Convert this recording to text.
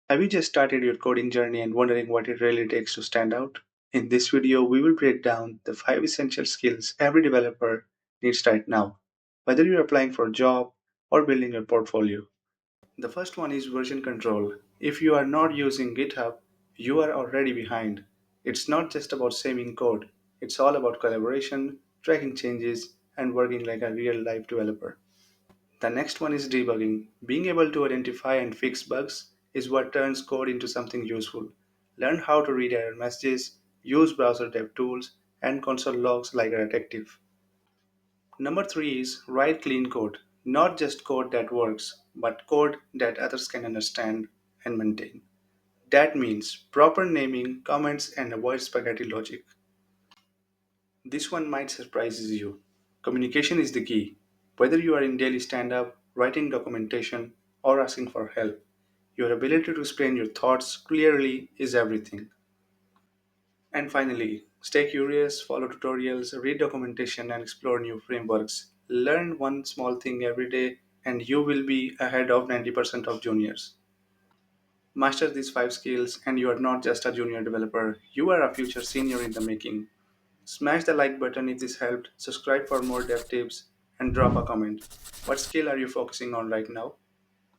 Have you just started your coding journey and wondering what it really takes to stand out? In this video, we will break down the 5 essential skills every developer needs right now, whether you're applying for a job or building your portfolio. The first one is version control. If you are not using GitHub, you are already behind. It's not just about saving code, it's all about collaboration, tracking changes, and working like a real life developer. The next one is debugging. Being able to identify and fix bugs is what turns code into something useful. Learn how to read error messages, use browser dev tools, and console logs like a detective. Number three is write clean code. Not just code that works, but code that others can understand and maintain. That means proper naming, comments, and avoid spaghetti logic. This one might surprise you. Communication is the key. Whether you are in daily stand up, writing documentation, or asking for help, your ability to explain your thoughts clearly is everything. And finally, stay curious, follow tutorials, read documentation, and explore new frameworks. Learn one small thing every day, and you will be ahead of 90% of juniors. Master these 5 skills, and you are not just a junior developer, you are a future senior in the making. Smash the like button if this helped, subscribe for more dev tips, and drop a comment. What skill are you focusing on right now?